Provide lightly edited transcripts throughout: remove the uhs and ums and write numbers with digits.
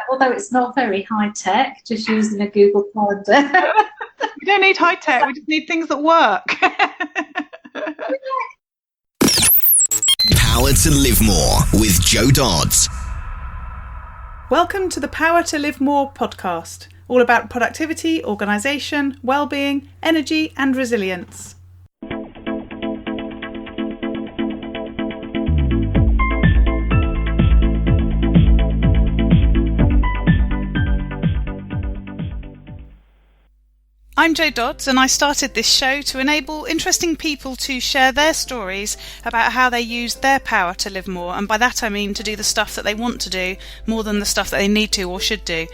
although it's not very high tech, just using a Google Calendar. We don't need high tech, we just need things that work. Power to Live More with Joe Dodds. Welcome to the Power to Live More podcast, all about productivity, organisation, well-being, energy and resilience. I'm Jo Dodds, and I started this show to enable interesting people to share their stories about how they use their power to live more, and by that I mean to do the stuff that they want to do more than the stuff that they need to or should do.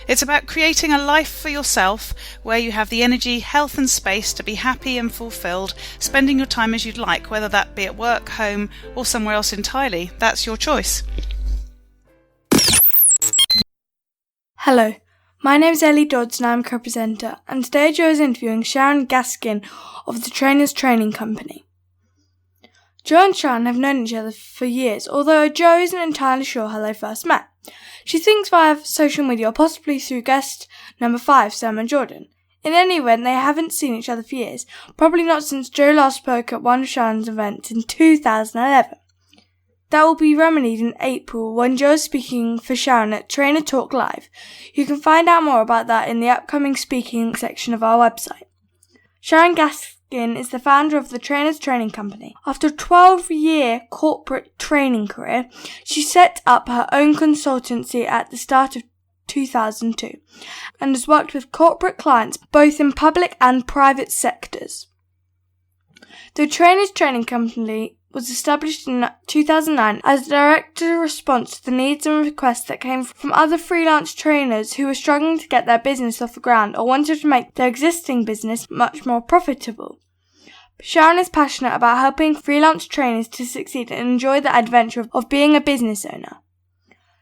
It's about creating a life for yourself where you have the energy, health and space to be happy and fulfilled, spending your time as you'd like, whether that be at work, home or somewhere else entirely. That's your choice. Hello. My name is Ellie Dodds and I'm a co-presenter, and today Jo is interviewing Sharon Gaskin of the Trainers Training Company. Jo and Sharon have known each other for years, although Jo isn't entirely sure how they first met. She thinks via social media or possibly through guest number 5, Sam and Jordan. In any event, they haven't seen each other for years, probably not since Jo last spoke at one of Sharon's events in 2011. That will be remedied in April when Jo is speaking for Sharon at Trainer Talk Live. You can find out more about that in the upcoming speaking section of our website. Sharon Gaskin is the founder of the Trainers Training Company. After a 12-year corporate training career, she set up her own consultancy at the start of 2002 and has worked with corporate clients both in public and private sectors. The Trainers Training Company was established in 2009 as a direct response to the needs and requests that came from other freelance trainers who were struggling to get their business off the ground or wanted to make their existing business much more profitable. Sharon is passionate about helping freelance trainers to succeed and enjoy the adventure of being a business owner.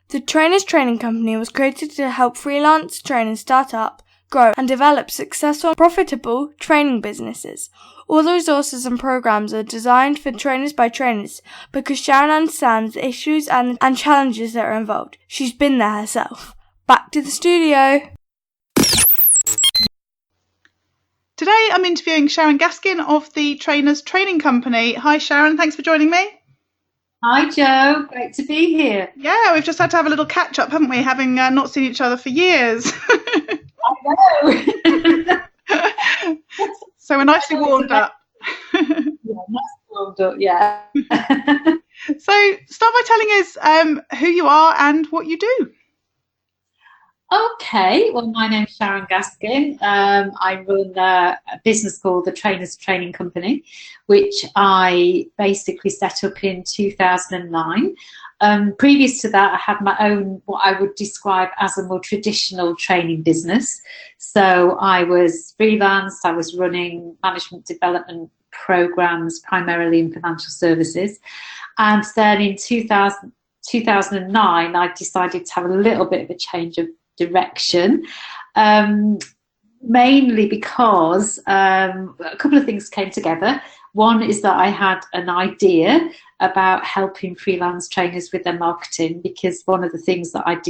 The Trainers Training Company was created to help freelance trainers start up, grow and develop successful, profitable training businesses. All the resources and programs are designed for trainers by trainers because Sharon understands the issues and challenges that are involved. She's been there herself. Back to the studio. Today I'm interviewing Sharon Gaskin of the Trainers Training Company. Hi Sharon, thanks for joining me. Hi Jo, great to be here. Yeah, we've just had to have a little catch up, haven't we, having not seen each other for years. I know. So we're nicely warmed up. Yeah, nicely warmed up, yeah. So start by telling us who you are and what you do. Okay, well, my name's Sharon Gaskin. I run a business called the Trainers Training Company, which I basically set up in 2009. Previous to that, I had my own, what I would describe as a more traditional training business. So I was freelance, I was running management development programs, primarily in financial services. And then in 2009, I decided to have a little bit of a change of direction, mainly because a couple of things came together. One is that I had an idea about helping freelance trainers with their marketing, because one of the things that I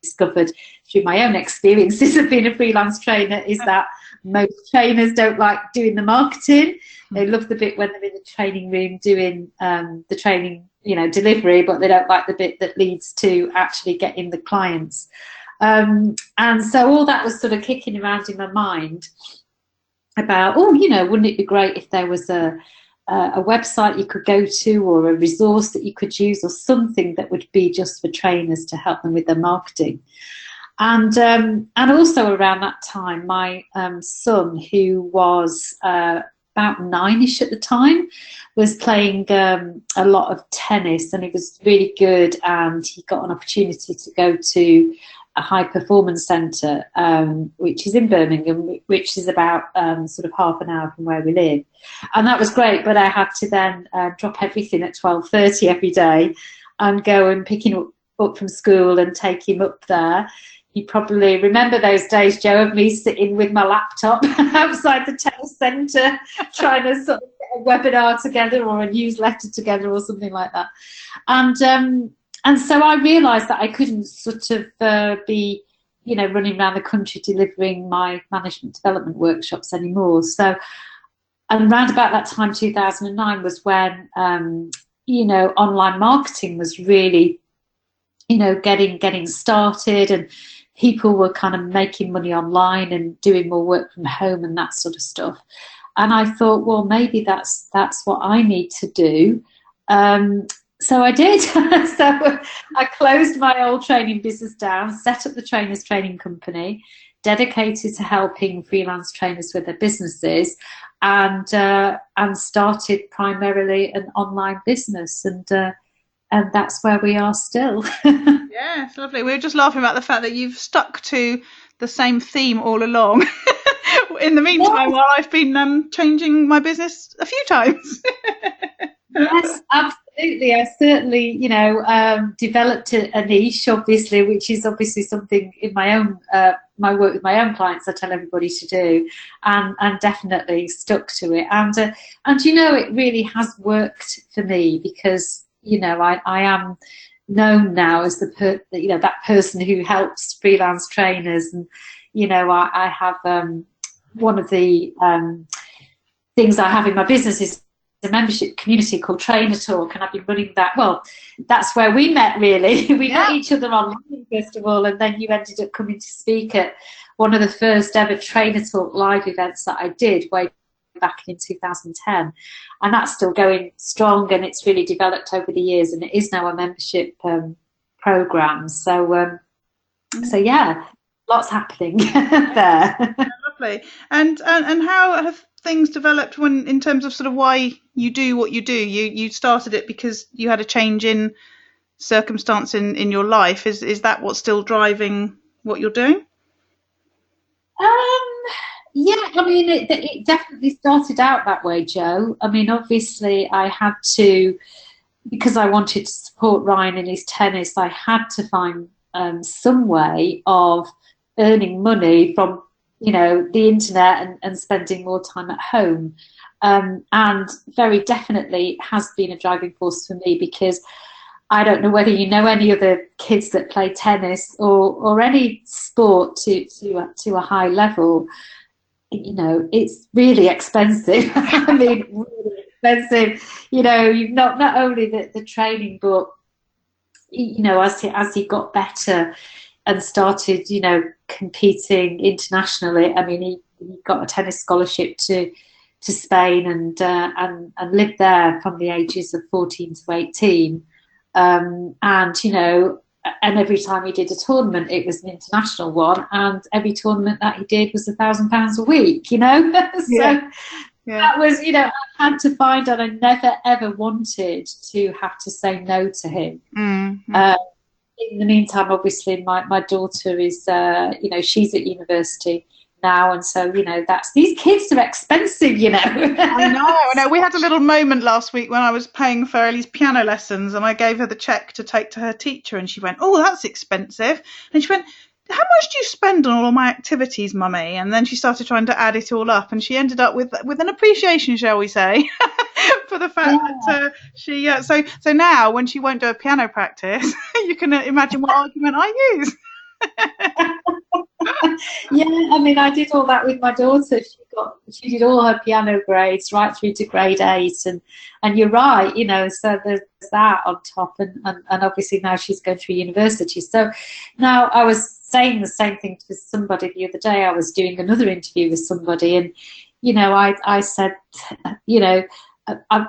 discovered through my own experiences of being a freelance trainer is that most trainers don't like doing the marketing. They love the bit when they're in the training room doing the training, delivery, but they don't like the bit that leads to actually getting the clients. And so all that was sort of kicking around in my mind about, wouldn't it be great if there was a website you could go to, or a resource that you could use, or something that would be just for trainers to help them with their marketing. And also around that time, my son, who was about 9ish at the time, was playing a lot of tennis, and he was really good, and he got an opportunity to go to a high performance centre, which is in Birmingham, which is about sort of half an hour from where we live. And that was great, but I had to then drop everything at 12:30 every day and go and pick him up from school and take him up there. You probably remember those days, Jo, of me sitting with my laptop outside the tennis centre trying to sort of get a webinar together or a newsletter together or something like that. And so I realised that I couldn't sort of be, running around the country delivering my management development workshops anymore. So, and around about that time, 2009, was when, online marketing was really, getting started, and people were kind of making money online and doing more work from home and that sort of stuff. And I thought, well, maybe that's what I need to do. So I did. So I closed my old training business down, set up the Trainers Training Company, dedicated to helping freelance trainers with their businesses, and started primarily an online business, and that's where we are still. Yeah, it's lovely. We were just laughing about the fact that you've stuck to the same theme all along. In the meantime, while I've been changing my business a few times. Yes, absolutely. I certainly, developed a niche, obviously, which is obviously something in my own my work with my own clients I tell everybody to do, and definitely stuck to it. And it really has worked for me, because I am known now as that person who helps freelance trainers, and I have one of the things I have in my business is a membership community called Trainer Talk, and I've been running that. Well, that's where we met, really. We met each other online, first of all, and then you ended up coming to speak at one of the first ever Trainer Talk live events that I did way back in 2010, and that's still going strong, and it's really developed over the years, and it is now a membership program. So yeah, lots happening there. Lovely. And how have things developed in terms of sort of why you do what you do? You started it because you had a change in circumstance in your life. Is that what's still driving what you're doing? Yeah, I mean, it definitely started out that way, Jo. I mean, obviously I had to, because I wanted to support Ryan in his tennis, I had to find some way of earning money from the internet and spending more time at home, and very definitely has been a driving force for me, because I don't know whether you know any other kids that play tennis or any sport to a high level. It's really expensive. I mean, really expensive. You've not only the training, but as he got better and started, competing internationally. I mean, he got a tennis scholarship to Spain and lived there from the ages of 14 to 18. And every time he did a tournament, it was an international one, and every tournament that he did was £1,000 a week. So that was, I had to find out. I never ever wanted to have to say no to him. Mm-hmm. In the meantime, obviously, my daughter is, she's at university now, and so these kids are expensive. I know. We had a little moment last week when I was paying for Ellie's piano lessons, and I gave her the cheque to take to her teacher, and she went, "Oh, that's expensive," and she went, "How much do you spend on all my activities, mummy?" And then she started trying to add it all up, and she ended up with an appreciation, shall we say, for the fact that she. So now when she won't do a piano practice, you can imagine what argument I use. Yeah, I mean, I did all that with my daughter. She did all her piano grades right through to grade 8, and you're right, so there's that on top, and obviously now she's going through university. So now I was saying the same thing to somebody the other day. I was doing another interview with somebody, and I said, I've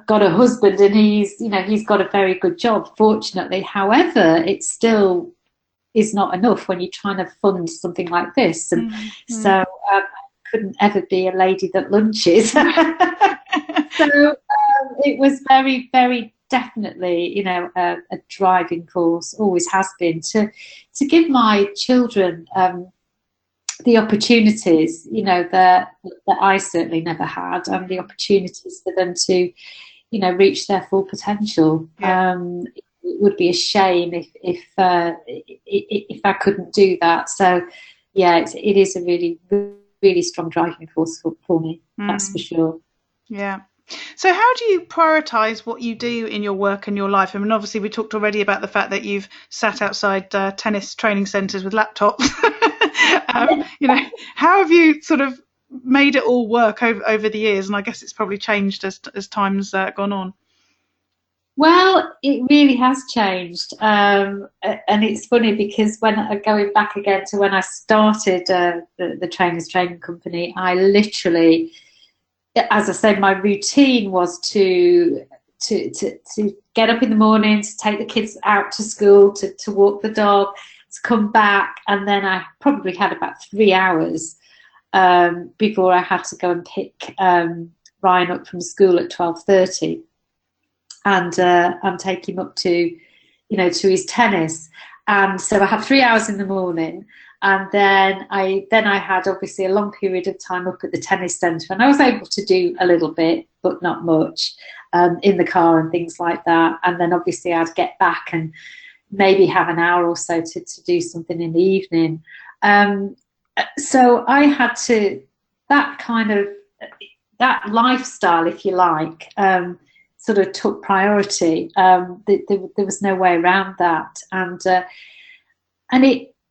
got a husband, and he's got a very good job, fortunately. However, it still is not enough when you're trying to fund something like this, and so I couldn't ever be a lady that lunches. So it was very, very definitely, a driving force, always has been, to give my children the opportunities, that I certainly never had, and the opportunities for them to, reach their full potential. It would be a shame if I couldn't do that. So, yeah, it is a really, really strong driving force for me. That's for sure. Yeah. So how do you prioritise what you do in your work and your life? I mean, obviously we talked already about the fact that you've sat outside tennis training centres with laptops. How have you sort of made it all work over the years? And I guess it's probably changed as time's gone on. Well, it really has changed, and it's funny because going back again to when I started the Trainers Training Company, I literally, as I said, my routine was to get up in the morning, to take the kids out to school, to walk the dog, to come back, and then I probably had about 3 hours before I had to go and pick Ryan up from school at 12:30. And take him up to his tennis. And so I had 3 hours in the morning, and then I had obviously a long period of time up at the tennis centre, and I was able to do a little bit, but not much, in the car and things like that. And then obviously I'd get back and maybe have an hour or so to do something in the evening. So I had to, that lifestyle, if you like, sort of took priority. There was no way around that, and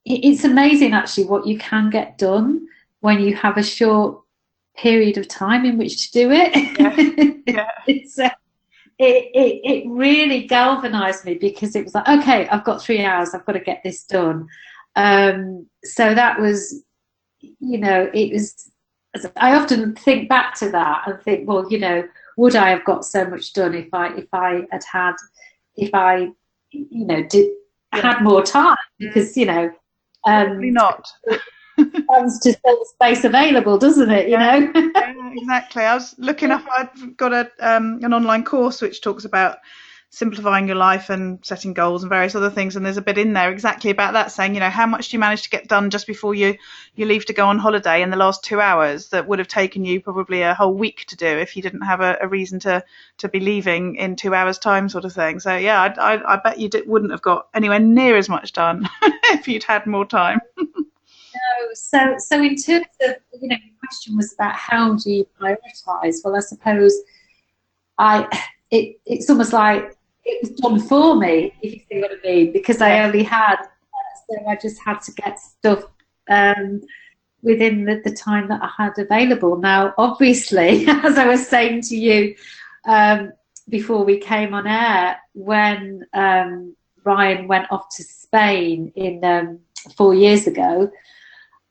it's amazing actually what you can get done when you have a short period of time in which to do it. Yeah. It really galvanized me, because it was like, okay, I've got 3 hours, I've got to get this done. So that was, it was. I often think back to that and think, well, would I have got so much done if I had more time? Because probably not. Tends to fill space available, doesn't it? Yeah, exactly. I was looking up. I've got an online course which talks about simplifying your life and setting goals and various other things, and there's a bit in there exactly about that, saying how much do you manage to get done just before you leave to go on holiday in the last 2 hours that would have taken you probably a whole week to do if you didn't have a reason to be leaving in 2 hours time, sort of thing. So yeah, I bet you wouldn't have got anywhere near as much done if you'd had more time. No, so in terms of the question was about how do you prioritize. Well, I suppose it's almost like it was done for me, if you see what I mean, because I only had, so I just had to get stuff within the time that I had available. Now, obviously, as I was saying to you before we came on air, when Ryan went off to Spain in 4 years ago,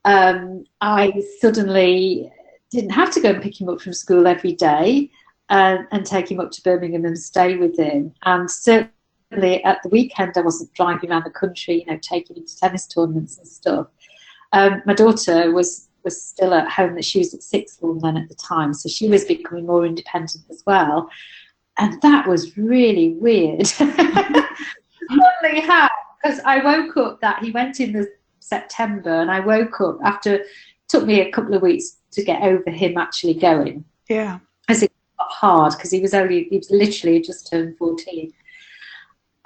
I suddenly didn't have to go and pick him up from school every day. And take him up to Birmingham and stay with him. And certainly at the weekend, I wasn't driving around the country, taking him to tennis tournaments and stuff. My daughter was still at home, that she was at sixth form then at the time, so she was becoming more independent as well. And that was really weird. Suddenly how? Because I woke up he went in the September, and I woke up after, it took me a couple of weeks to get over him actually going. Yeah. As it hard, because he was literally just turned 14,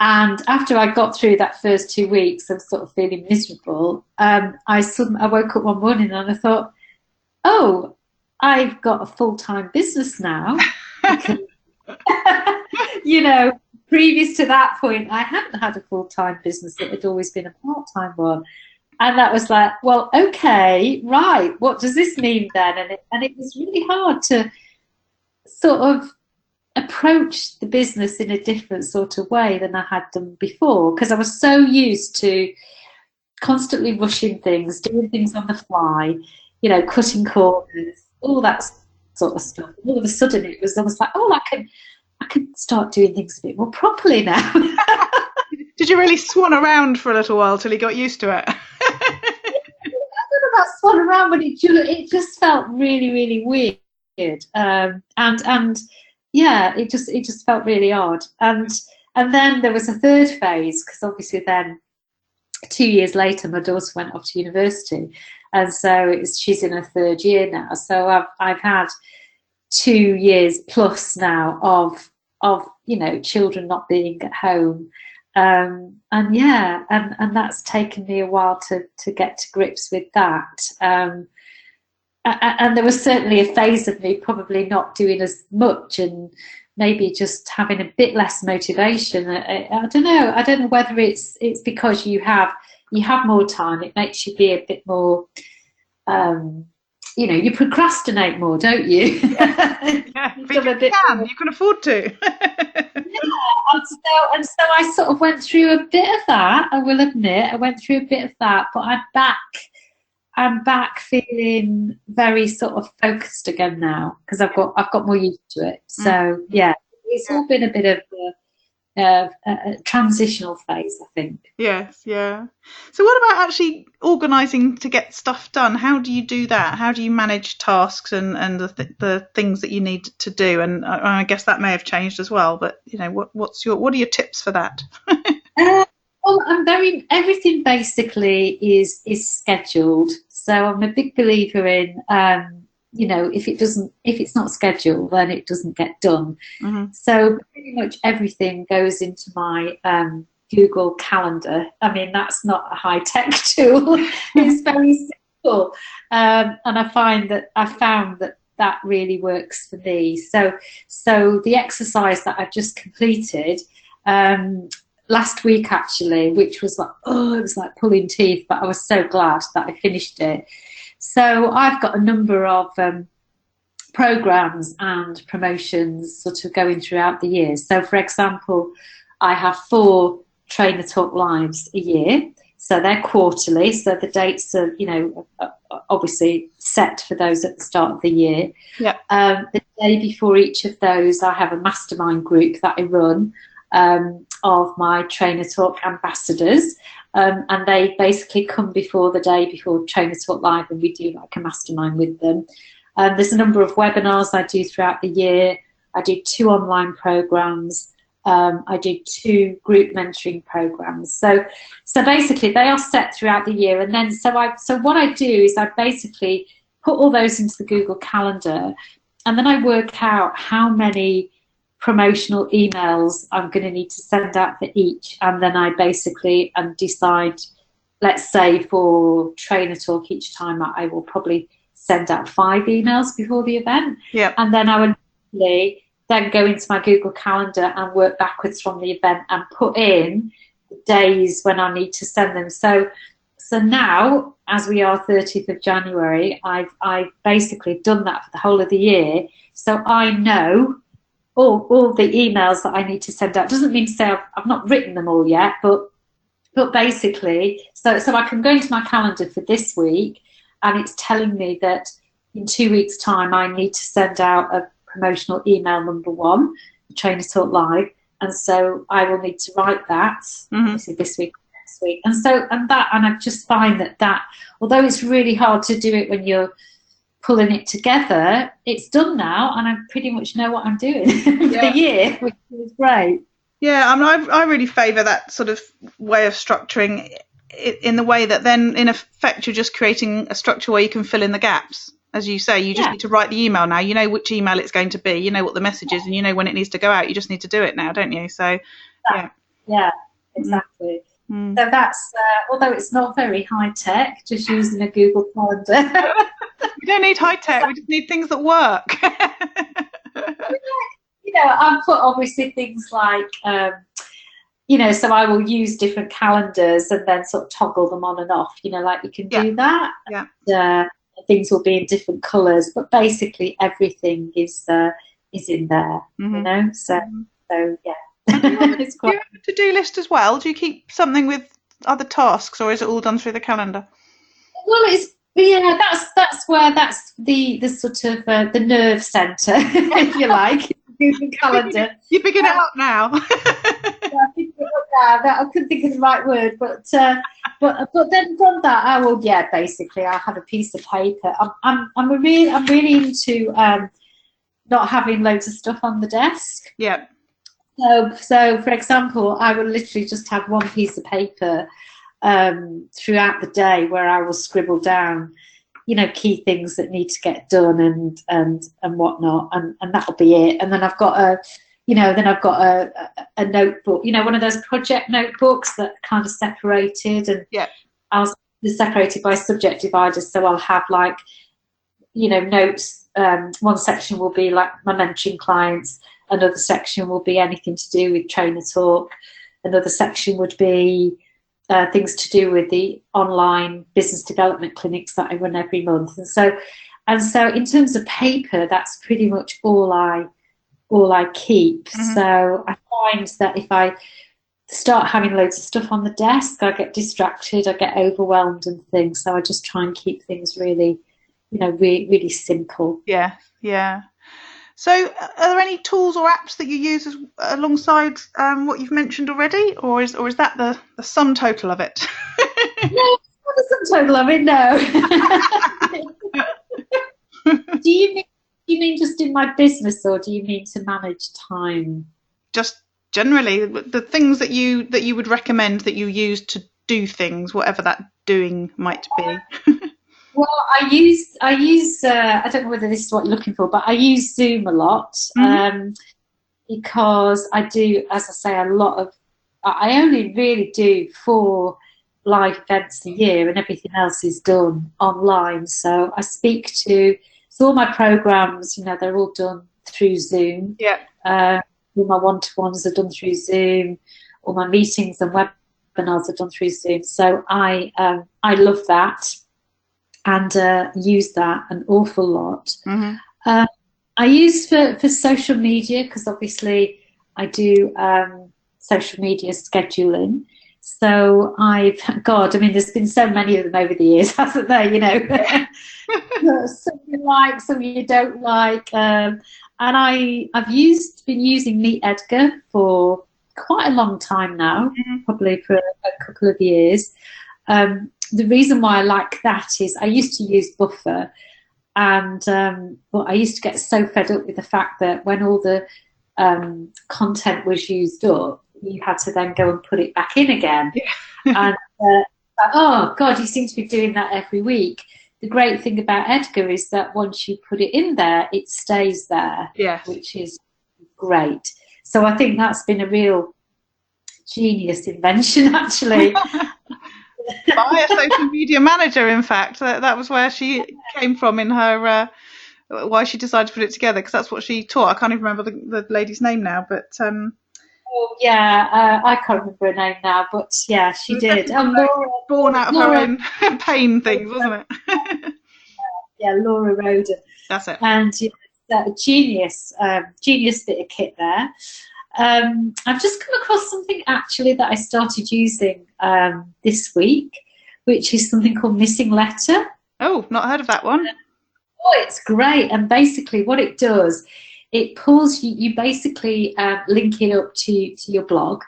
and after I got through that first 2 weeks of sort of feeling miserable, I woke up one morning and I thought, oh, I've got a full-time business now. Previous to that point I hadn't had a full-time business, it had always been a part-time one. And that was like, well, okay, right, what does this mean then? And it was really hard to sort of approach the business in a different sort of way than I had done before, because I was so used to constantly rushing things, doing things on the fly, cutting corners, all that sort of stuff. And all of a sudden it was almost like, oh, I can start doing things a bit more properly now. Did you really swan around for a little while till he got used to it? I don't know about swan around, but it just felt really, really weird. And yeah, it just felt really odd. And then there was a third phase, because obviously then 2 years later my daughter went off to university, and so she's in her third year now. So I've had 2 years plus now of children not being at home, and that's taken me a while to get to grips with that. and there was certainly a phase of me probably not doing as much and maybe just having a bit less motivation. I don't know. I don't know whether it's because you have more time. It makes you be a bit more, you procrastinate more, don't you? Yeah, you can afford to. And so I sort of went through a bit of that. I will admit, I went through a bit of that, but I'm back feeling very sort of focused again now because I've got more used to it. So it's all been a bit of a transitional phase, I think. Yes, yeah. So what about actually organising to get stuff done? How do you do that? How do you manage tasks and the things that you need to do? And I guess that may have changed as well. But what are your tips for that? Well, everything basically is scheduled. So I'm a big believer in, if it's not scheduled, then it doesn't get done. Mm-hmm. So pretty much everything goes into my Google Calendar. I mean, that's not a high-tech tool. It's very simple. And I found that really works for me. So the exercise that I've just completed, last week actually, which was it was like pulling teeth, but I was so glad that I finished it. So I've got a number of programs and promotions sort of going throughout the year. So for example, I have 4 Trainer Talk Lives a year. So they're quarterly. So the dates are, obviously set for those at the start of the year. Yeah. The day before each of those, I have a mastermind group that I run, of my Trainer Talk ambassadors, and they basically come before the day before Trainer Talk Live, and we do like a mastermind with them. There's a number of webinars I do throughout the year. I do 2 online programs. I do 2 group mentoring programs. So basically they are set throughout the year, and then so what I do is I basically put all those into the Google Calendar, and then I work out how many promotional emails I'm going to need to send out for each, and then I basically decide, let's say for Trainer Talk, each time I will probably send out 5 emails before the event. Yeah. And then I will then go into my Google Calendar and work backwards from the event and put in the days when I need to send them. So now, as we are 30th of January, I've basically done that for the whole of the year. So I know all the emails that I need to send out. Doesn't mean to say I've not written them all yet, but basically, so I can go into my calendar for this week, and it's telling me that in 2 weeks' time I need to send out a promotional email number 1, Trainer Talk Live, and so I will need to write that obviously this week, next week, and I just find that although it's really hard to do it when you're pulling it together, it's done now, and I pretty much know what I'm doing for the year, which is great. Yeah, I mean, I really favour that sort of way of structuring it, in the way that then, in effect, you're just creating a structure where you can fill in the gaps. As you say, you just need to write the email now. You know which email it's going to be. You know what the message is, and you know when it needs to go out. You just need to do it now, don't you? So, yeah, exactly. So that's, although it's not very high tech, just using a Google Calendar. We don't need high tech. We just need things that work. I've put obviously things like, so I will use different calendars and then sort of toggle them on and off. Like you can do that. Yeah. And, things will be in different colours, but basically everything is in there. So yeah. Do you have a to-do list as well? Do you keep something with other tasks, or is it all done through the calendar? Well, that's where that's the sort of the nerve centre, if you like, Google Calendar. You're picking it up now. I couldn't think of the right word, but then from that, basically I have a piece of paper. I'm really into not having loads of stuff on the desk. Yeah. So for example, I will literally just have one piece of paper throughout the day where I will scribble down, key things that need to get done and whatnot, and that'll be it. And then I've got a notebook, one of those project notebooks that are kind of separated, and I was separated by subject dividers. So I'll have like notes. One section will be like my mentoring clients. Another section will be anything to do with trainer talk. Another section would be things to do with the online business development clinics that I run every month. And so in terms of paper, that's pretty much all I keep. Mm-hmm. So I find that if I start having loads of stuff on the desk, I get distracted, I get overwhelmed and things. So I just try and keep things really, really simple. Yeah. So are there any tools or apps that you use alongside what you've mentioned already, or is that the sum total of it? No, it's not the sum total of it, no. Do you mean just in my business, or do you mean to manage time? Just generally, the things that you would recommend that you use to do things, whatever that doing might be. Well, I use. I don't know whether this is what you're looking for, but I use Zoom a lot, because I do, as I say, a lot of. I only really do 4 live events a year, and everything else is done online. So I speak to. So all my programs, they're all done through Zoom. Yeah. All my one-to-ones are done through Zoom. All my meetings and webinars are done through Zoom. So I love that. And use that an awful lot. Mm-hmm. I use for social media, because obviously I do social media scheduling. So there's been so many of them over the years, hasn't there? Some you like, some you don't like. And I've been using Meet Edgar for quite a long time now, probably for a couple of years. The reason why I like that is I used to use Buffer, and I used to get so fed up with the fact that when all the content was used up, you had to then go and put it back in again. Yeah. And oh God, you seem to be doing that every week. The great thing about Edgar is that once you put it in there, it stays there, which is great. So I think that's been a real genius invention, actually. By a social media manager, in fact. That was where she came from in her why she decided to put it together, because that's what she taught. I can't even remember the lady's name now, but I can't remember her name now, but yeah, she did. Born out of her own pain things, wasn't it? Laura Roden. That's it. And genius bit of kit there. I've just come across something actually that I started using this week, which is something called Missing Letter. Oh, not heard of that one. It's great. And basically what it does, it pulls you basically link it up to your blog.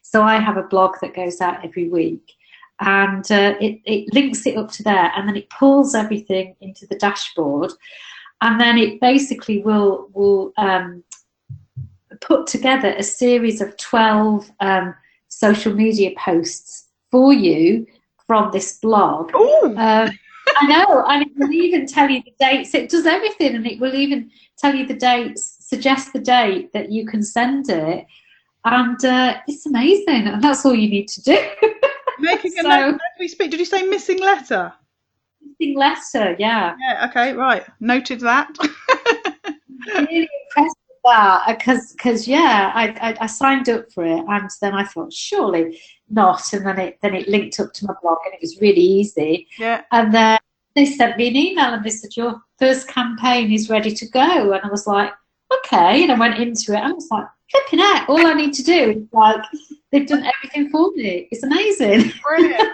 So I have a blog that goes out every week, and it links it up to there, and then it pulls everything into the dashboard, and then it basically will put together a series of 12 social media posts for you from this blog. I know, and it will even tell you the dates. It does everything, and it will even tell you the dates, suggest the date that you can send it, and it's amazing, and that's all you need to do. Making a note as we speak. Did you say Missing Letter? Missing Letter, yeah. Yeah, okay, right. Noted that. Really impressed with that, because I signed up for it, and then I thought, surely not, and then it linked up to my blog, and it was really easy. Yeah. And then they sent me an email, and they said, your first campaign is ready to go, and I was like, okay, and I went into it, and I was like, flipping heck, all I need to do is they've done everything for me. It's amazing. Brilliant.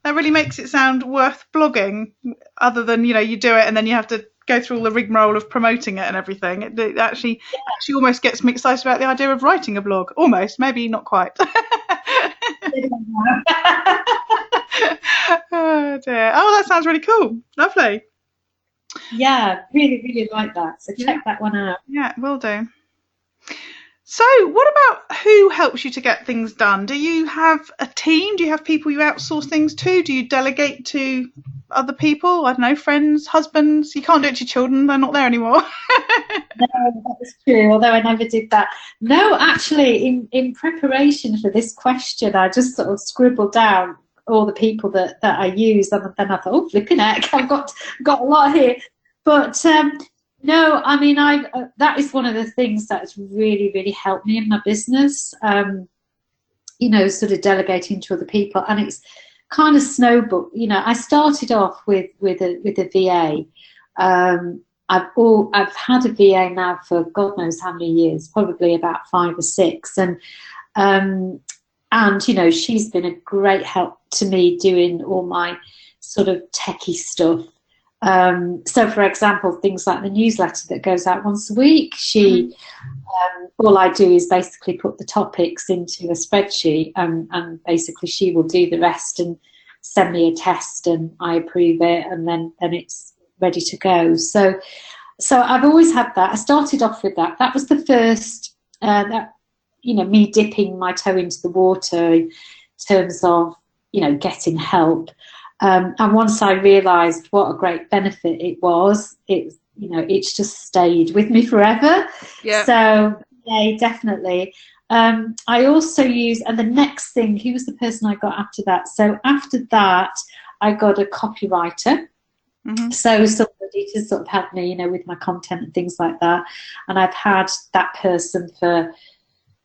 That really makes it sound worth blogging, other than you do it and then you have to go through all the rigmarole of promoting it and everything. It actually almost gets me excited about the idea of writing a blog. Almost, maybe not quite. Oh dear. Oh, that sounds really cool. Lovely. Yeah, really, really like that. So check that one out. Yeah, will do. So what about who helps you to get things done? Do you have a team? Do you have people you outsource things to? Do you delegate to other people? I don't know, friends, husbands? You can't do it to your children. They're not there anymore. No, that is true, although I never did that. No, actually, in preparation for this question, I just sort of scribbled down all the people that I use, and then I thought, oh, flipping heck, I've got a lot here. But no, I mean, that is one of the things that's really, really helped me in my business. Sort of delegating to other people, and it's kind of snowballed. I started off with a VA. I've had a VA now for God knows how many years, probably about 5 or 6, and she's been a great help to me doing all my sort of techie stuff. So, for example, things like the newsletter that goes out once a week, all I do is basically put the topics into a spreadsheet, and basically she will do the rest and send me a test, and I approve it, and then it's ready to go. So I've always had that. I started off with that. That was the first, me dipping my toe into the water in terms of, getting help. And once I realised what a great benefit it was, it's just stayed with me forever. Yeah. So, yeah, definitely. I also use, and the next thing, he was the person I got after that. So after that, I got a copywriter. Mm-hmm. So somebody to sort of help me, with my content and things like that. And I've had that person for,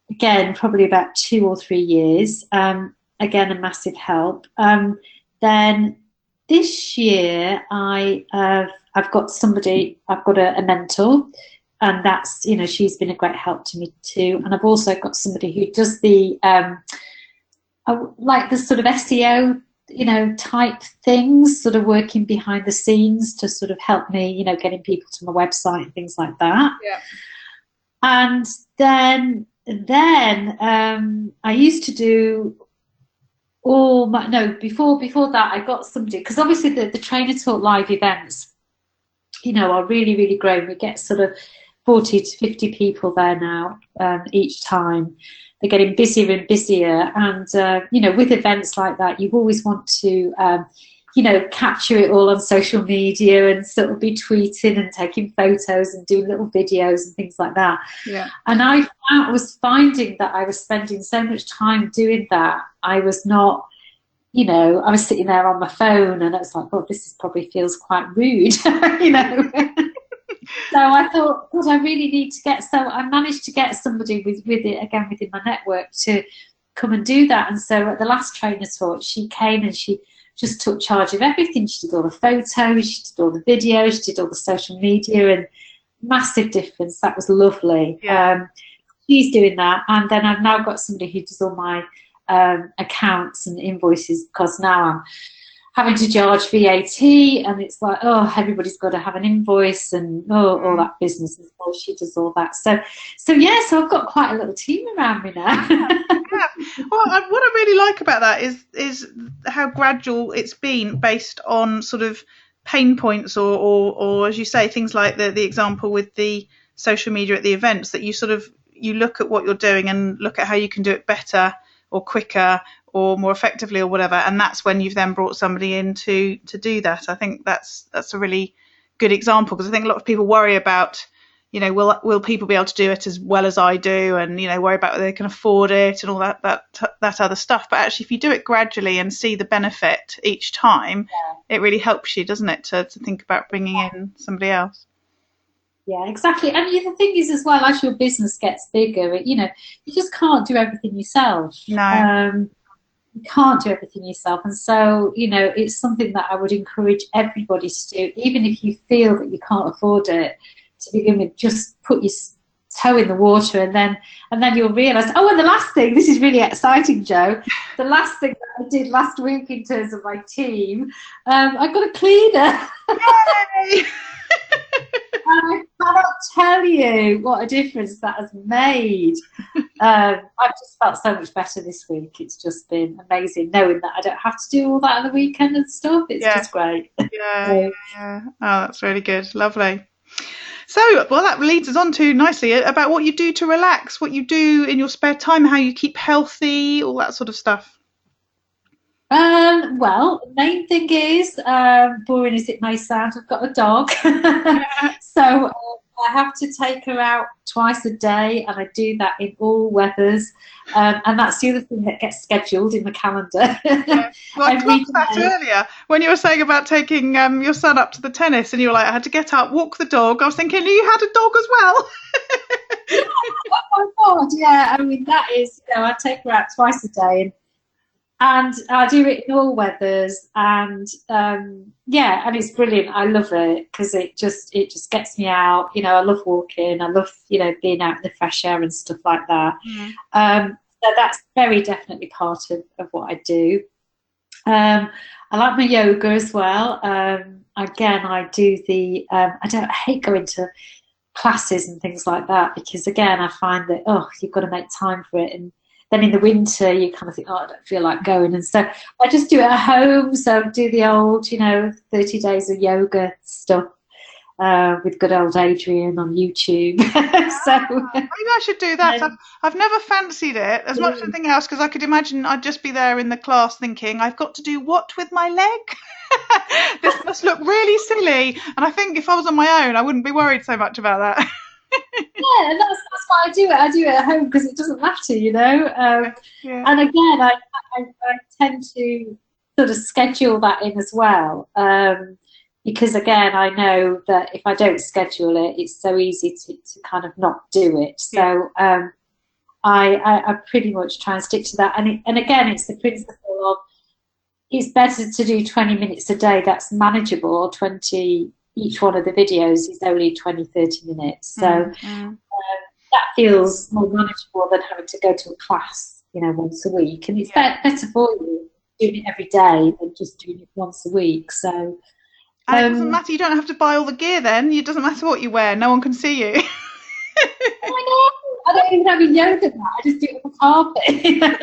again, probably about 2 or 3 years. Again, a massive help. Then this year, I've got a mentor, and that's, she's been a great help to me too. And I've also got somebody who does the like the sort of SEO, type things, sort of working behind the scenes to sort of help me, getting people to my website and things like that. Yeah. And then I used to do before that I got somebody, because obviously the Trainer Talk live events, are really, really growing. We get sort of 40 to 50 people there now each time. They're getting busier and busier, and with events like that, you always want to capture it all on social media and sort of be tweeting and taking photos and doing little videos and things like that. Yeah. And I was finding that I was spending so much time doing that. I was not, I was sitting there on my phone, and it's like, oh, this probably feels quite rude, So I thought, God, I really need to get. So I managed to get somebody with it again within my network to come and do that. And so at the last Trainer Talk, she came and she just took charge of everything. She did all the photos, she did all the videos, she did all the social media, and massive difference. That was lovely. Yeah. She's doing that, and then I've now got somebody who does all my accounts and invoices, because now I'm having to charge VAT, and it's like, oh, everybody's got to have an invoice, and all that business as well. She does all that. So I've got quite a little team around me now. Yeah. Well, what I really like about that is how gradual it's been, based on sort of pain points, or as you say, things like the example with the social media at the events, that you look at what you're doing and look at how you can do it better or quicker or more effectively or whatever, and that's when you've then brought somebody in to do that. I think that's a really good example, because I think a lot of people worry about, will people be able to do it as well as I do, and worry about whether they can afford it and all that other stuff. But actually, if you do it gradually and see the benefit each time, it really helps you, doesn't it, to think about bringing in somebody else. Yeah, exactly. And the thing is as well, as your business gets bigger, you just can't do everything yourself. No. You can't do everything yourself. And so, it's something that I would encourage everybody to do, even if you feel that you can't afford it to begin with. Just put your toe in the water, and then you'll realise, and the last thing, this is really exciting, Jo, the last thing that I did last week in terms of my team, I got a cleaner. Yay! I cannot tell you what a difference that has made. I've just felt so much better this week. It's just been amazing knowing that I don't have to do all that on the weekend and stuff. It's just great. Yeah. Oh, that's really good. Lovely. So, well, that leads us on to nicely about what you do to relax, what you do in your spare time, how you keep healthy, all that sort of stuff. Well, the main thing is, boring as it may sound, I've got a dog. So I have to take her out twice a day, and I do that in all weathers. And that's the other thing that gets scheduled in the calendar. Yeah. Well, I clocked that earlier when you were saying about taking your son up to the tennis, and you were like, I had to get up, walk the dog. I was thinking, you had a dog as well. Oh my God, yeah. I mean, that is, I take her out twice a day, and I do it in all weathers, and and it's brilliant. I love it because it just gets me out. I love walking. I love being out in the fresh air and stuff like that. So that's very definitely part of what I do. I like my yoga as well. Again, I do the. I hate going to classes and things like that, because again I find that you've got to make time for it, and then in the winter you kind of think, I don't feel like going, and so I just do it at home. So I do the old 30 days of yoga stuff with good old Adrian on YouTube. So maybe I should do that. I've never fancied it as much as anything else, because I could imagine I'd just be there in the class thinking, I've got to do what with my leg? This must look really silly. And I think if I was on my own, I wouldn't be worried so much about that. Yeah, that's why I do it. I do it at home because it doesn't matter, And again, I tend to sort of schedule that in as well, because again, I know that if I don't schedule it, it's so easy to kind of not do it. So I pretty much try and stick to that. And again, it's the principle of, it's better to do 20 minutes a day. That's manageable. 20, each one of the videos is only 20, 30 minutes. So that feels more manageable than having to go to a class, once a week. And it's better for you doing it every day than just doing it once a week. So, and it doesn't matter. You don't have to buy all the gear then. It doesn't matter what you wear. No one can see you. I know. I don't even have a yoga mat. I just do it on the carpet.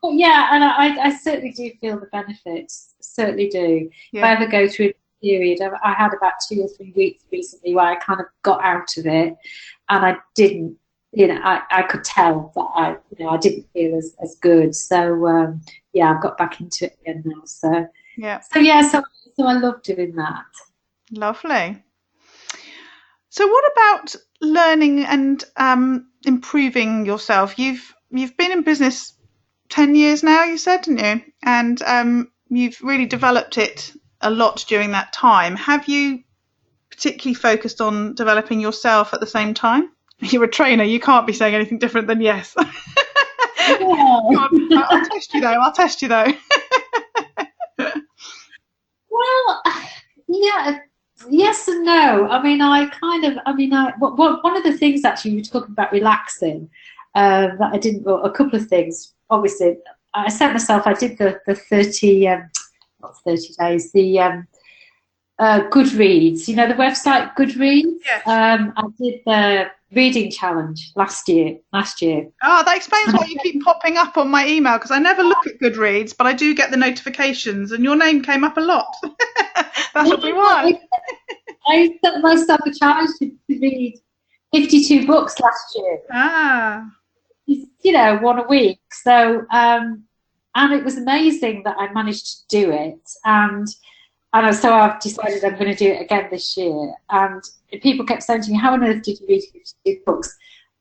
But yeah, and I certainly do feel the benefits. Certainly do. If I ever go through a period, I had about 2 or 3 weeks recently where I kind of got out of it, and I didn't. I could tell that I didn't feel as good. So I've got back into it again now. So so I love doing that. Lovely. So what about learning and improving yourself? You've been in business 10 years now, you said, didn't you? And you've really developed it a lot during that time. Have you particularly focused on developing yourself at the same time? You're a trainer. You can't be saying anything different than yes. I'll test you though. Well, yeah. Yes and no. I mean, one of the things actually you were talking about relaxing, that I didn't. Well, a couple of things. Obviously, I set myself. I did the 30, not 30 days. The Goodreads. The website Goodreads. Yes. I did the reading challenge last year. Oh, that explains why you keep popping up on my email, because I never look at Goodreads, but I do get the notifications, and your name came up a lot. That's probably why. I set myself a challenge to read 52 books last year. One a week. So, and it was amazing that I managed to do it. And so I've decided I'm going to do it again this year. And people kept saying to me, how on earth did you read 52 books?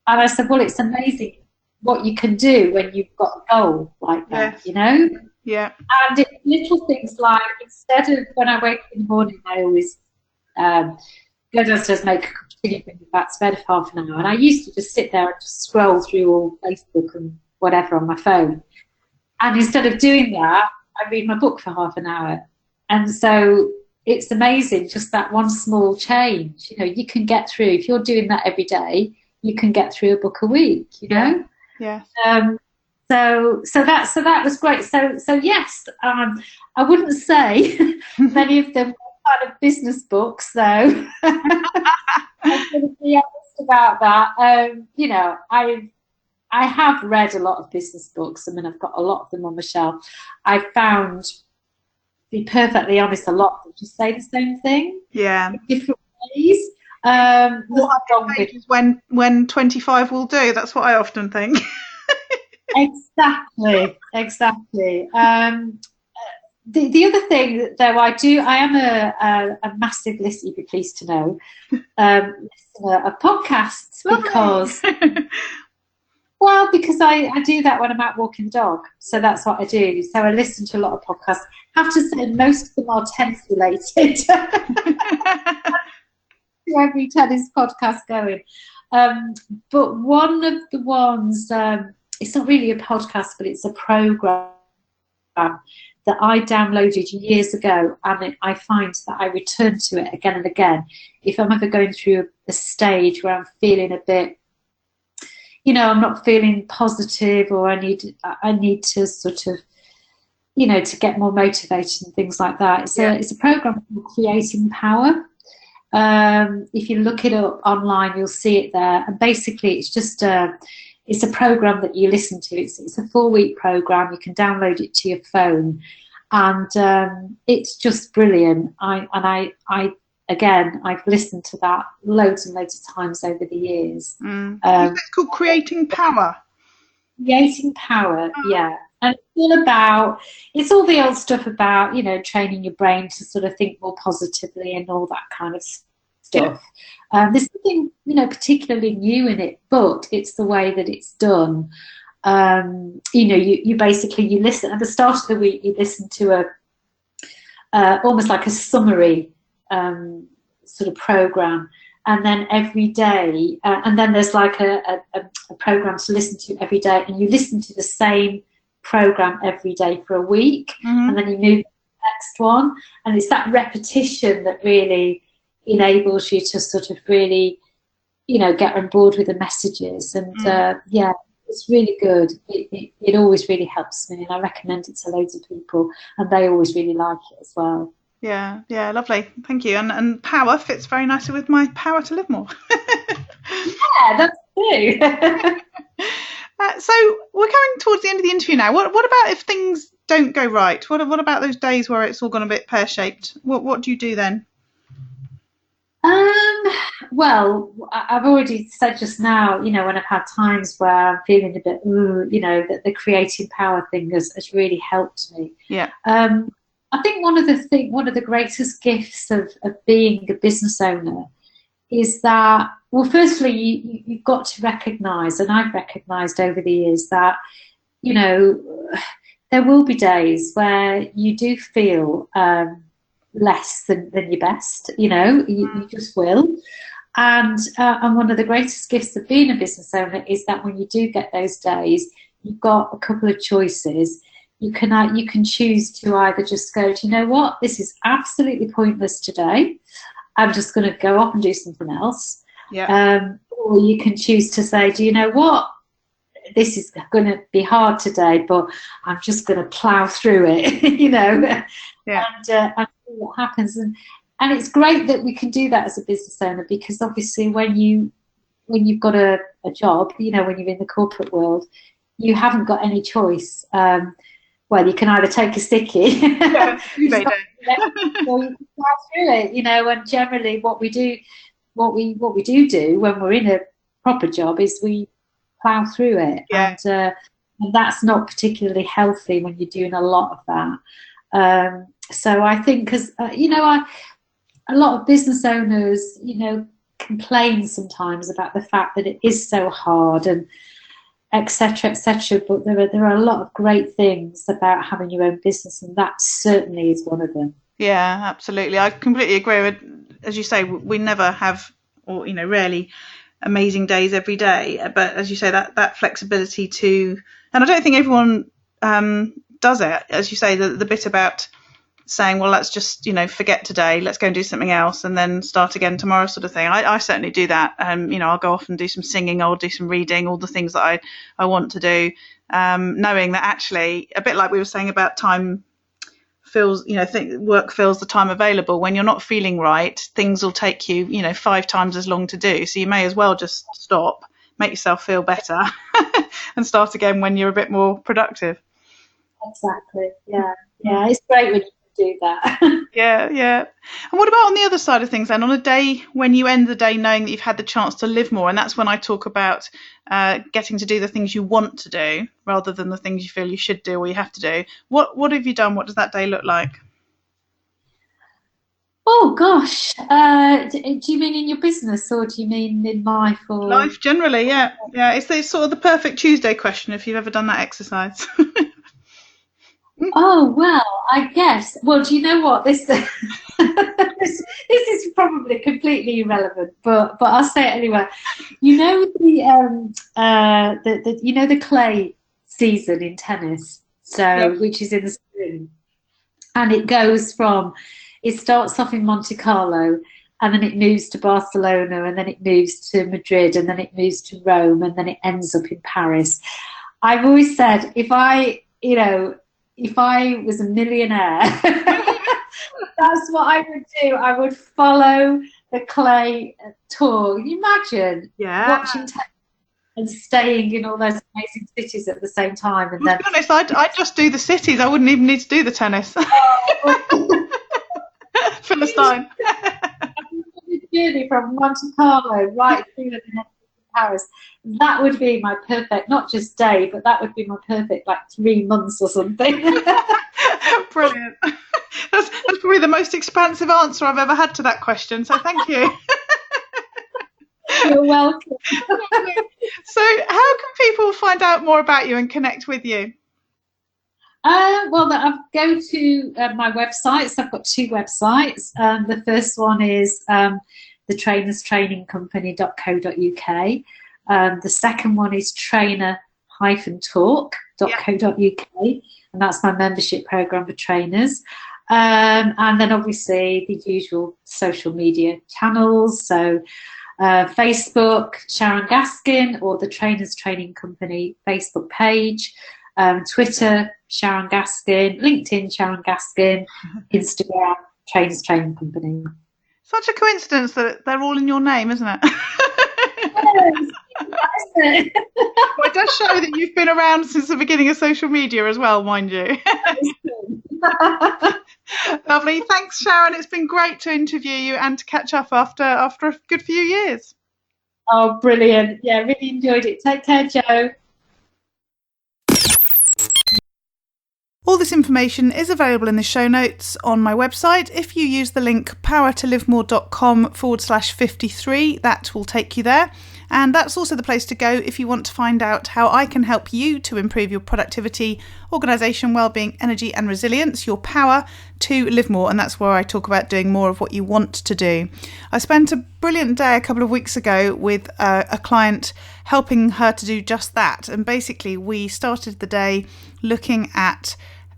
And I said, well, it's amazing what you can do when you've got a goal like that, Yeah. And it's little things like, instead of when I wake up in the morning, I always go downstairs, make a cup of tea, and bring me back to bed for half an hour. And I used to just sit there and just scroll through all Facebook and whatever on my phone. And instead of doing that, I read my book for half an hour. And so it's amazing, just that one small change. You can get through, if you're doing that every day, you can get through a book a week, Yeah. So that was great. So yes, I wouldn't say many of them were kind of business books, though. I'm going to be honest about that. I have read a lot of business books. I mean, I've got a lot of them on my shelf. I found, to be perfectly honest, a lot that just say the same thing. Yeah. In different ways. Pages when 25 will do. That's what I often think. Exactly. The other thing, though, I am a massive listener, you'd be pleased to know, listener of podcasts because, well, because I do that when I'm out walking the dog. So that's what I do. So I listen to a lot of podcasts. I have to say most of them are tennis related. Every tennis podcast going. But one of the ones, it's not really a podcast, but it's a program that I downloaded years ago, and I find that I return to it again and again if I'm ever going through a stage where I'm feeling a bit, I'm not feeling positive, or I need to sort of, to get more motivated and things like that. It's a program called Creating Power. If you look it up online, you'll see it there. And basically, it's just it's a program that you listen to. It's a 4-week program. You can download it to your phone, and it's just brilliant. I've listened to that loads and loads of times over the years. It's called Creating Power. Creating Power, yeah. And it's all the old stuff about, training your brain to sort of think more positively and all that kind of stuff. There's nothing, particularly new in it, but it's the way that it's done. You basically, you listen at the start of the week, you listen to almost like a summary sort of program, and then every day, and then there's like a program to listen to every day, and you listen to the same program every day for a week, and then you move to the next one, and it's that repetition that really enables you to sort of really, get on board with the messages. And it's really good. It always really helps me, and I recommend it to loads of people, and they always really like it as well. Yeah, lovely. Thank you. And power fits very nicely with my power to live more. Yeah, that's true. So we're coming towards the end of the interview now. What about if things don't go right? What about those days where it's all gone a bit pear-shaped? What do you do then? Well, I've already said just now, when I've had times where I'm feeling a bit, that the creating power thing has really helped me. Yeah. I think one of the greatest gifts of being a business owner is that, well, firstly, you've got to recognise, and I've recognised over the years that, there will be days where you do feel less than your best, you just will. And one of the greatest gifts of being a business owner is that when you do get those days, you've got a couple of choices. You can choose to either just go, do you know what, this is absolutely pointless today, I'm just going to go off and do something else. Or you can choose to say, do you know what, this is going to be hard today, but I'm just going to plough through it, and see what happens. And it's great that we can do that as a business owner, because obviously when you've got a job, when you're in the corporate world, you haven't got any choice. Well, you can either take a sticky, or you can plough through it, and generally what we do when we're in a proper job is we plough through it. And that's not particularly healthy when you're doing a lot of that. So I think, because a lot of business owners complain sometimes about the fact that it is so hard and etc., but there are a lot of great things about having your own business, and that certainly is one of them. Yeah, absolutely. I completely agree with, as you say, we never have, or rarely, amazing days every day, but as you say, that flexibility to, and I don't think everyone does it, as you say, the bit about saying, well, let's just forget today, let's go and do something else and then start again tomorrow, sort of thing. I certainly do that. I'll go off and do some singing, I'll do some reading, all the things that I want to do, knowing that actually, a bit like we were saying about time fills, work fills the time available. When you're not feeling right, things will take you 5 times as long to do, so you may as well just stop, make yourself feel better and start again when you're a bit more productive. Exactly. Yeah, it's great when you do that. Yeah. And what about on the other side of things then? On a day when you end the day knowing that you've had the chance to live more, and that's when I talk about getting to do the things you want to do rather than the things you feel you should do or you have to do. What have you done? What does that day look like? Oh gosh, do you mean in your business or do you mean in life? Or Life generally, yeah. It's sort of the perfect Tuesday question if you've ever done that exercise. Oh well, I guess. Well, do you know what this this is probably completely irrelevant, but I'll say it anyway. You know the clay season in tennis, which is in the spring, and it starts off in Monte Carlo, and then it moves to Barcelona, and then it moves to Madrid, and then it moves to Rome, and then it ends up in Paris. I've always said if I was a millionaire, that's what I would do. I would follow the clay tour. Can you imagine watching tennis and staying in all those amazing cities at the same time? And then, to be honest, I'd just do the cities. I wouldn't even need to do the tennis. Philistine. Journey from Monte Carlo right through the next Paris. That would be my perfect, not just day, but that would be my perfect 3 months or something. Brilliant. That's probably the most expansive answer I've ever had to that question. So thank you. You're welcome. So how can people find out more about you and connect with you? Well, I go to my websites. I've got 2 websites. The first one is thetrainerstrainingcompany.co.uk. The second one is trainer-talk.co.uk, and that's my membership program for trainers. And then obviously the usual social media channels. So Facebook, Sharon Gaskin, or the Trainers Training Company Facebook page. Twitter, Sharon Gaskin. LinkedIn, Sharon Gaskin. Instagram, Trainers Training Company. Such a coincidence that they're all in your name, isn't it? Yes, Well, it does show that you've been around since the beginning of social media as well, mind you. Lovely. Thanks, Sharon. It's been great to interview you and to catch up after a good few years. Oh, brilliant. Yeah, really enjoyed it. Take care, Jo. All this information is available in the show notes on my website. If you use the link powertolivemore.com/53, that will take you there. And that's also the place to go if you want to find out how I can help you to improve your productivity, organisation, wellbeing, energy and resilience, your power to live more. And that's where I talk about doing more of what you want to do. I spent a brilliant day a couple of weeks ago with a client, helping her to do just that. And basically we started the day looking at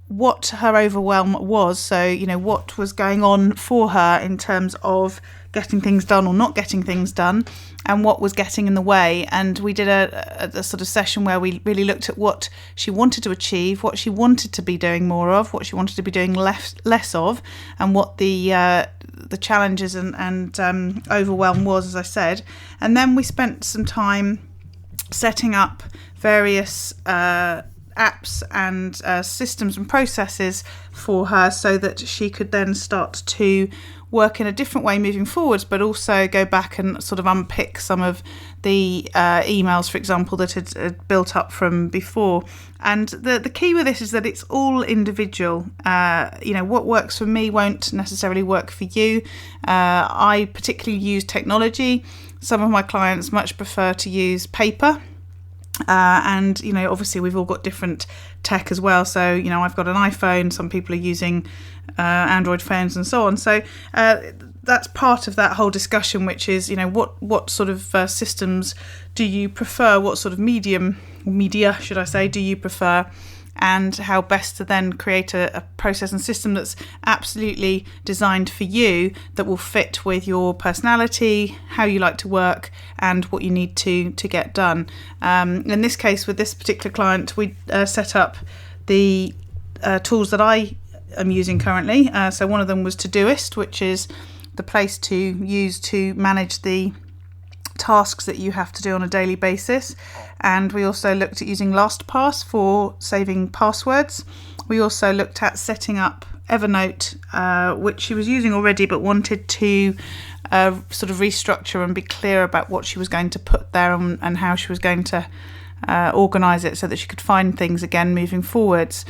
what her overwhelm was. So, what was going on for her in terms of getting things done or not getting things done, and what was getting in the way. And we did a sort of session where we really looked at what she wanted to achieve, what she wanted to be doing more of, what she wanted to be doing less of, and what the challenges and overwhelm was, as I said. And then we spent some time setting up various apps and systems and processes for her so that she could then start to work in a different way moving forwards, but also go back and sort of unpick some of the emails, for example, that had built up from before. And the key with this is that it's all individual. What works for me won't necessarily work for you. I particularly use technology. Some of my clients much prefer to use paper. And obviously we've all got different tech as well, so I've got an iPhone, some people are using Android phones and so on, so that's part of that whole discussion, which is what sort of systems do you prefer, what sort of media should I say do you prefer, and how best to then create a process and system that's absolutely designed for you, that will fit with your personality, how you like to work, and what you need to get done. In this case, with this particular client, we set up the tools that I am using currently. So one of them was Todoist, which is the place to use to manage the tasks that you have to do on a daily basis. And we also looked at using LastPass for saving passwords. We also looked at setting up Evernote, which she was using already, but wanted to sort of restructure and be clear about what she was going to put there and how she was going to organise it so that she could find things again moving forwards.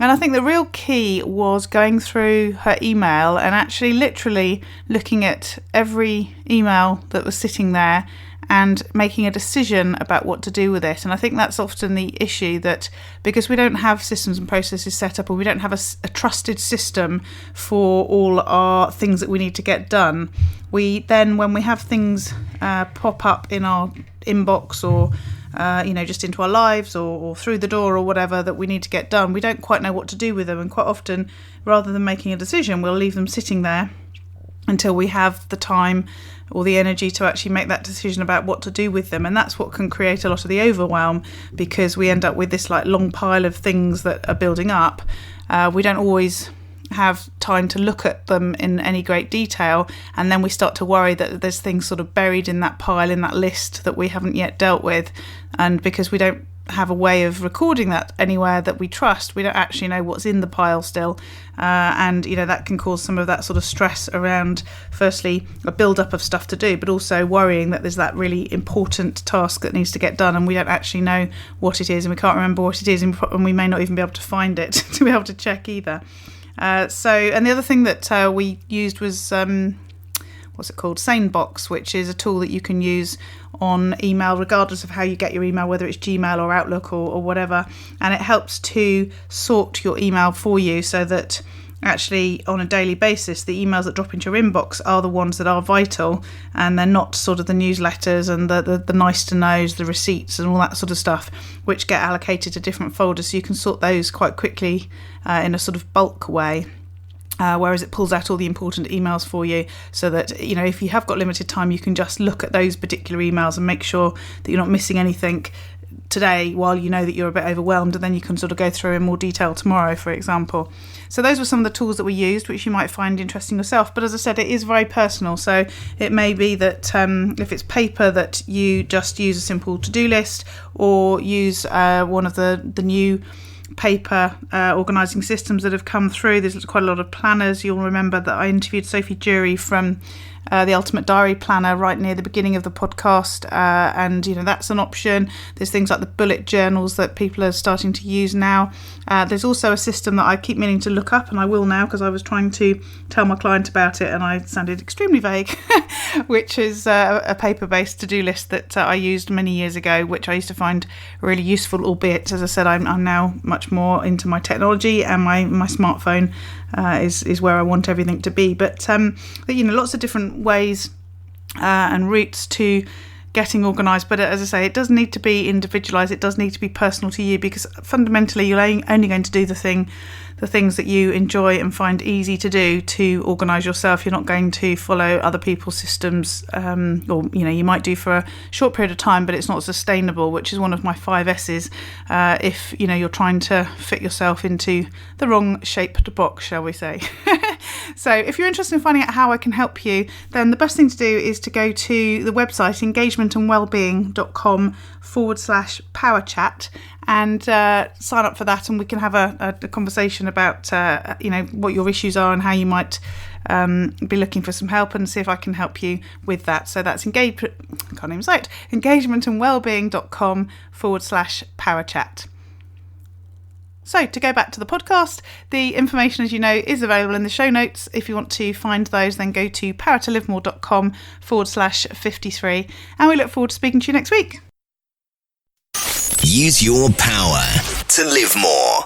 And I think the real key was going through her email and actually literally looking at every email that was sitting there and making a decision about what to do with it. And I think that's often the issue, that because we don't have systems and processes set up, or we don't have a trusted system for all our things that we need to get done, we then, when we have things pop up in our inbox or just into our lives or through the door or whatever that we need to get done, we don't quite know what to do with them. And quite often, rather than making a decision, we'll leave them sitting there until we have the time or the energy to actually make that decision about what to do with them. And that's what can create a lot of the overwhelm, because we end up with this like long pile of things that are building up. We don't always have time to look at them in any great detail, and then we start to worry that there's things sort of buried in that pile, in that list, that we haven't yet dealt with. And because we don't have a way of recording that anywhere that we trust, we don't actually know what's in the pile still, and that can cause some of that sort of stress around, firstly, a build-up of stuff to do, but also worrying that there's that really important task that needs to get done and we don't actually know what it is, and we can't remember what it is, and we may not even be able to find it to be able to check either. And the other thing that we used was what's it called? SaneBox, which is a tool that you can use on email, regardless of how you get your email, whether it's Gmail or Outlook or whatever. And it helps to sort your email for you so that actually on a daily basis, the emails that drop into your inbox are the ones that are vital, and they're not sort of the newsletters and the nice to knows, the receipts and all that sort of stuff, which get allocated to different folders. So you can sort those quite quickly in a sort of bulk way. Whereas it pulls out all the important emails for you, so that if you have got limited time, you can just look at those particular emails and make sure that you're not missing anything today while you know that you're a bit overwhelmed, and then you can sort of go through in more detail tomorrow, for example. So those were some of the tools that we used, which you might find interesting yourself. But as I said, it is very personal. So it may be that if it's paper, that you just use a simple to-do list, or use one of the new paper organising systems that have come through. There's quite a lot of planners. You'll remember that I interviewed Sophie Jury from the Ultimate Diary Planner right near the beginning of the podcast, and that's an option. There's things like the bullet journals that people are starting to use now. There's also a system that I keep meaning to look up, and I will now, because I was trying to tell my client about it and I sounded extremely vague, which is a paper-based to-do list that I used many years ago, which I used to find really useful, albeit, as I said, I'm now much more into my technology, and my smartphone is where I want everything to be. But lots of different ways and routes to getting organised. But as I say, it does need to be individualised. It does need to be personal to you, because fundamentally you're only going to do the things that you enjoy and find easy to do to organise yourself. You're not going to follow other people's systems, or you might do for a short period of time, but it's not sustainable, which is one of my 5 S's. If you're trying to fit yourself into the wrong shaped box, shall we say. So if you're interested in finding out how I can help you, then the best thing to do is to go to the website engagementandwellbeing.com/power chat and sign up for that, and we can have a conversation about what your issues are and how you might be looking for some help, and see if I can help you with that. So that's engagementandwellbeing.com/power chat. So to go back to the podcast, the information, as you know, is available in the show notes. If you want to find those, then go to powertolivemore.com/53, and we look forward to speaking to you next week. Use your power to live more.